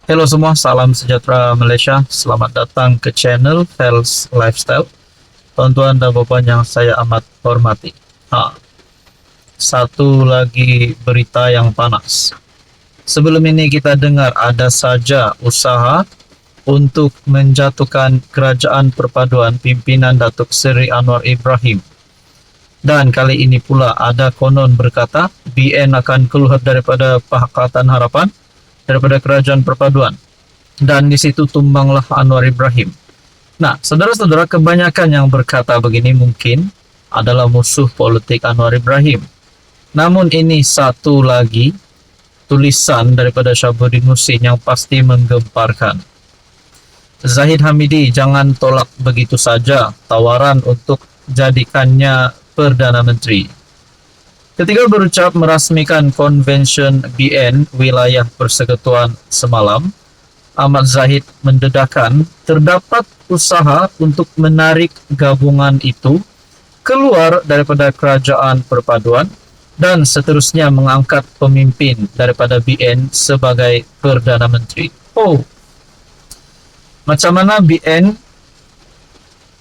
Halo semua, salam sejahtera Malaysia. Selamat datang ke channel Fels Lifestyle. Tuan-tuan dan puan yang saya amat hormati. Satu lagi berita yang panas. Sebelum ini kita dengar ada saja usaha untuk menjatuhkan kerajaan perpaduan pimpinan Datuk Seri Anwar Ibrahim. Dan kali ini pula ada konon berkata BN akan keluar daripada Pakatan Harapan, daripada kerajaan perpaduan. Dan di situ tumbanglah Anwar Ibrahim. Nah, saudara-saudara, kebanyakan yang berkata begini mungkin adalah musuh politik Anwar Ibrahim. Namun ini satu lagi tulisan daripada Syabuddin Husin yang pasti menggemparkan. Zahid Hamidi jangan tolak begitu saja tawaran untuk jadikannya Perdana Menteri. Ketika berucap merasmikan Konvensyen BN Wilayah Persekutuan semalam, Ahmad Zahid mendedakan terdapat usaha untuk menarik gabungan itu keluar daripada kerajaan perpaduan dan seterusnya mengangkat pemimpin daripada BN sebagai Perdana Menteri. Macam mana BN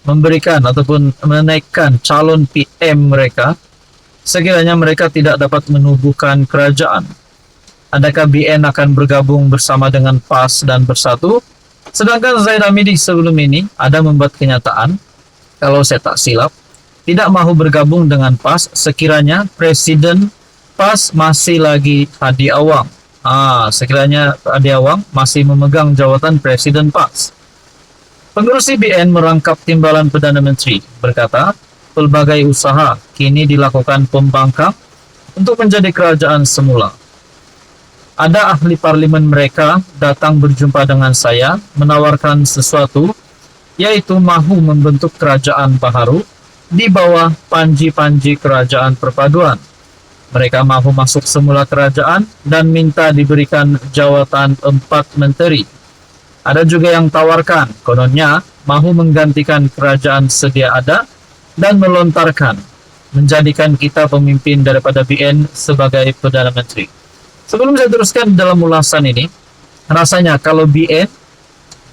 memberikan ataupun menaikkan calon PM mereka sekiranya mereka tidak dapat menubuhkan kerajaan? Adakah BN akan bergabung bersama dengan PAS dan Bersatu? Sedangkan Zahid Hamidi sebelum ini ada membuat kenyataan, kalau saya tak silap, tidak mahu bergabung dengan PAS sekiranya Presiden PAS masih lagi Hadi Awang. Sekiranya Hadi Awang masih memegang jawatan Presiden PAS. Pengurusi BN merangkap timbalan Perdana Menteri, berkata, pelbagai usaha kini dilakukan pembangkang untuk menjadi kerajaan semula. Ada ahli parlimen mereka datang berjumpa dengan saya menawarkan sesuatu, yaitu mahu membentuk kerajaan baharu di bawah panji-panji kerajaan perpaduan. Mereka mahu masuk semula kerajaan dan minta diberikan jawatan 4 menteri. Ada juga yang tawarkan, kononnya mahu menggantikan kerajaan sedia ada dan melontarkan, menjadikan kita pemimpin daripada BN sebagai Perdana Menteri. Sebelum saya teruskan dalam ulasan ini, rasanya kalau BN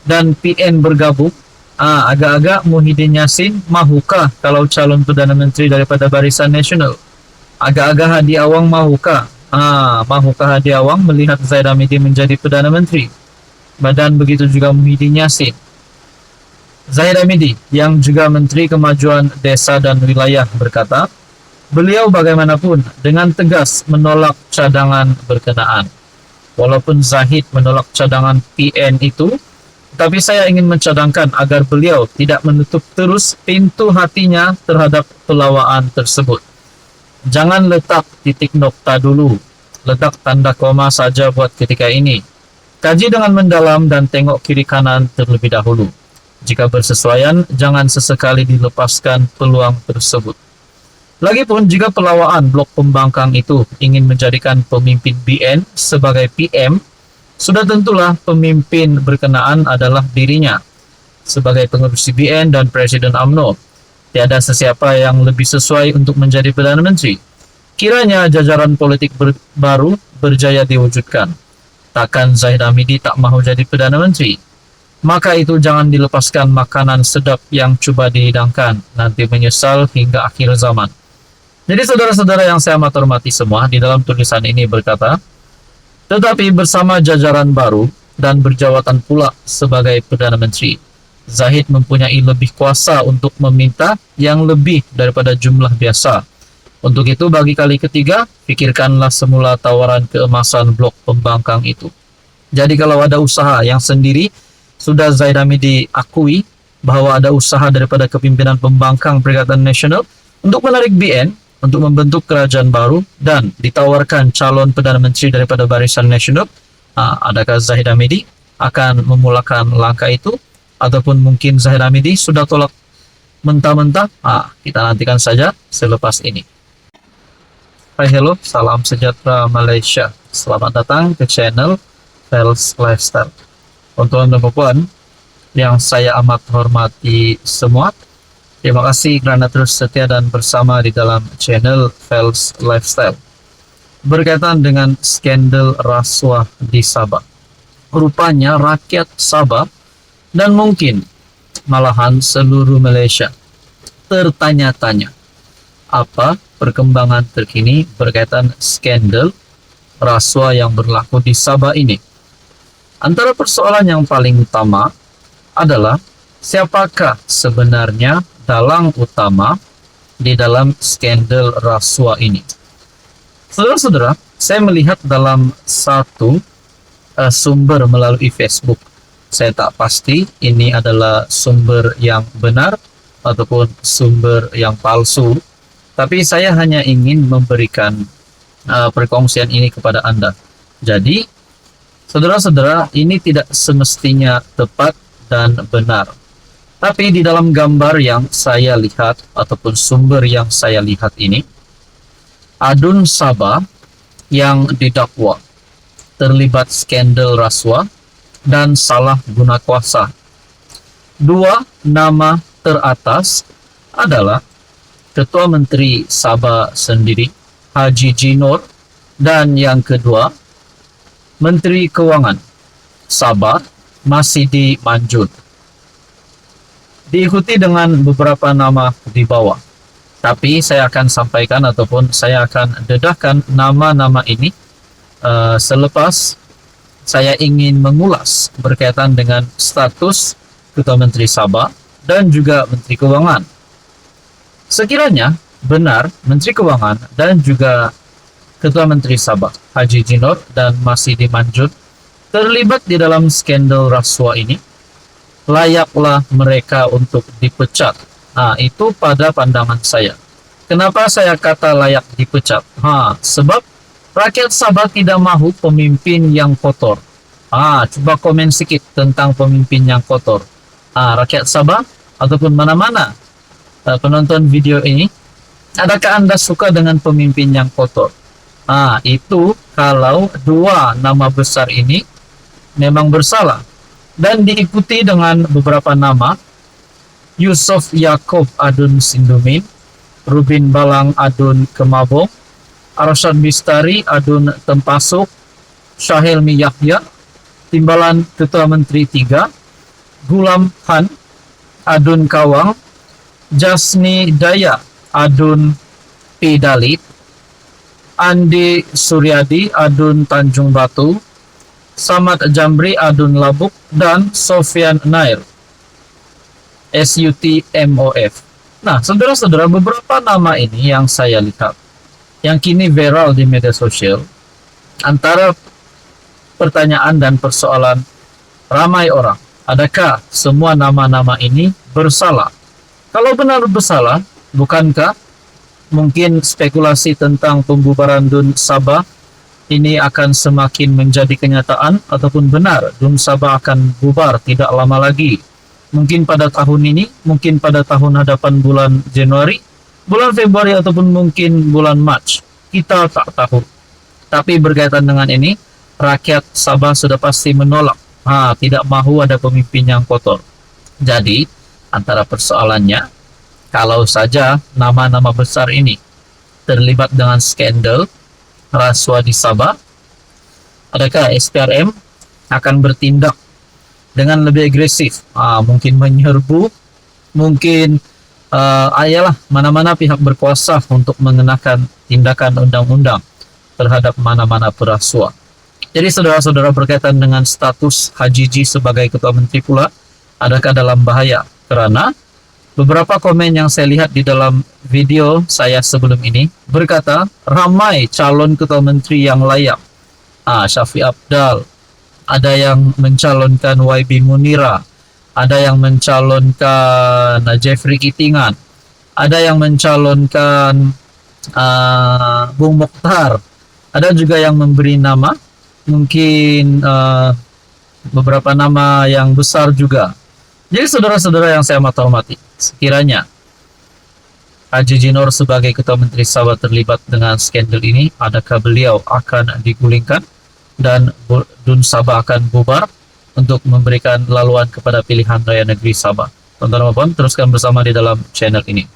dan PN bergabung, agak-agak Muhyiddin Yassin mahukah kalau calon Perdana Menteri daripada Barisan Nasional? Agak-agak Hadi Awang mahukah? Mahukah Hadi Awang melihat Zahid Hamidi menjadi Perdana Menteri? Dan begitu juga Muhyiddin Yassin. Zahid Hamidi yang juga Menteri Kemajuan Desa dan Wilayah berkata, beliau bagaimanapun dengan tegas menolak cadangan berkenaan. Walaupun Zahid menolak cadangan PN itu, tapi saya ingin mencadangkan agar beliau tidak menutup terus pintu hatinya terhadap pelawaan tersebut. Jangan letak titik nokta dulu, letak tanda koma saja buat ketika ini. Kaji dengan mendalam dan tengok kiri kanan terlebih dahulu. Jika bersesuaian, jangan sesekali dilepaskan peluang tersebut. Lagipun jika pelawaan blok pembangkang itu ingin menjadikan pemimpin BN sebagai PM, sudah tentulah pemimpin berkenaan adalah dirinya. Sebagai pengurusi BN dan Presiden UMNO, tiada sesiapa yang lebih sesuai untuk menjadi Perdana Menteri. Kiranya jajaran politik baru berjaya diwujudkan. Takkan Zahid Hamidi tak mahu jadi Perdana Menteri? Maka itu jangan dilepaskan makanan sedap yang cuba dihidangkan, nanti menyesal hingga akhir zaman. Jadi saudara-saudara yang saya amat hormati semua, di dalam tulisan ini berkata, tetapi bersama jajaran baru dan berjawatan pula sebagai Perdana Menteri, Zahid mempunyai lebih kuasa untuk meminta yang lebih daripada jumlah biasa. Untuk itu bagi kali ketiga, pikirkanlah semula tawaran keemasan blok pembangkang itu. Jadi kalau ada usaha yang sendiri, sudah Zahid Hamidi akui bahwa ada usaha daripada kepimpinan pembangkang Perikatan Nasional untuk menarik BN, untuk membentuk kerajaan baru dan ditawarkan calon Perdana Menteri daripada Barisan Nasional, adakah Zahid Hamidi akan memulakan langkah itu? Ataupun mungkin Zahid Hamidi sudah tolak mentah-mentah? Kita nantikan saja selepas ini. Hai, hello, salam sejahtera Malaysia. Selamat datang ke channel Fels Lifestyle. Tuan-tuan dan puan yang saya amat hormati semua, terima kasih kerana terus setia dan bersama di dalam channel Fels Lifestyle. Berkaitan dengan skandal rasuah di Sabah. rupanya rakyat Sabah dan mungkin malahan seluruh Malaysia tertanya-tanya apa perkembangan terkini berkaitan skandal rasuah yang berlaku di Sabah ini. Antara persoalan yang paling utama adalah siapakah sebenarnya dalang utama di dalam skandal rasuah ini. Saudara-saudara, saya melihat dalam satu sumber melalui Facebook. Saya tak pasti ini adalah sumber yang benar ataupun sumber yang palsu, tapi saya hanya ingin memberikan perkongsian ini kepada Anda. Jadi, saudara-saudara, ini tidak semestinya tepat dan benar. Tapi di dalam gambar yang saya lihat ataupun sumber yang saya lihat ini, Adun Sabah yang didakwa terlibat skandal rasuah dan salah guna kuasa. Dua nama teratas adalah Ketua Menteri Sabah sendiri, Haji Jinor, dan yang kedua, Menteri Kewangan Sabah, Masidi Manjun. Diikuti dengan beberapa nama di bawah. Tapi saya akan sampaikan ataupun saya akan dedahkan nama-nama ini selepas saya ingin mengulas berkaitan dengan status Ketua Menteri Sabah dan juga Menteri Kewangan. Sekiranya benar Menteri Kewangan dan juga Ketua Menteri Sabah, Haji Jinor dan Masidi Manjun terlibat di dalam skandal rasuah ini, layaklah mereka untuk dipecat. Nah, itu pada pandangan saya. Kenapa saya kata layak dipecat? Sebab rakyat Sabah tidak mahu pemimpin yang kotor. Coba komen sedikit tentang pemimpin yang kotor. Rakyat Sabah ataupun mana-mana penonton video ini, adakah Anda suka dengan pemimpin yang kotor? Itu kalau dua nama besar ini memang bersalah. Dan diikuti dengan beberapa nama, Yusof Yaakob Adun Sindumin, Rubin Balang Adun Kemabong, Arsyad Bistari Adun Tempasuk, Syahilmi Yahya, Timbalan Ketua Menteri 3, Gulam Han Adun Kawang, Jasni Daya Adun Pidalit, Andi Suryadi Adun Tanjung Batu, Samad Jamri Adun Labuk, dan Sofian Nair SUTMOF. Nah, saudara-saudara, beberapa nama ini yang saya lihat yang kini viral di media sosial, antara pertanyaan dan persoalan ramai orang, adakah semua nama-nama ini bersalah? Kalau benar bersalah, bukankah mungkin spekulasi tentang pembubaran DUN Sabah ini akan semakin menjadi kenyataan ataupun benar DUN Sabah akan bubar tidak lama lagi? Mungkin pada tahun ini, mungkin pada tahun hadapan bulan Januari, bulan Februari, ataupun mungkin bulan Mac. Kita tak tahu. Tapi berkaitan dengan ini, rakyat Sabah sudah pasti menolak. Tidak mahu ada pemimpin yang kotor. Jadi, antara persoalannya, kalau saja nama-nama besar ini terlibat dengan skandal rasuah di Sabah, adakah SPRM akan bertindak dengan lebih agresif, mungkin menyerbu, mungkin ayalah mana-mana pihak berkuasa untuk mengenakan tindakan undang-undang terhadap mana-mana perasuah. Jadi saudara-saudara, berkaitan dengan status Haji J sebagai Ketua Menteri pula, adakah dalam bahaya? Karena beberapa komen yang saya lihat di dalam video saya sebelum ini berkata ramai calon Ketua Menteri yang layak. Syafiq Apdal, ada yang mencalonkan YB Munira, ada yang mencalonkan Jeffrey Kitingan, ada yang mencalonkan Bung Mokhtar, ada juga yang memberi nama, mungkin beberapa nama yang besar juga. Jadi saudara-saudara yang saya hormati, sekiranya Haji Jinor sebagai Ketua Menteri Sabah terlibat dengan skandal ini, adakah beliau akan digulingkan dan DUN Sabah akan bubar untuk memberikan laluan kepada pilihan raya negeri Sabah? Tonton teruskan bersama di dalam channel ini.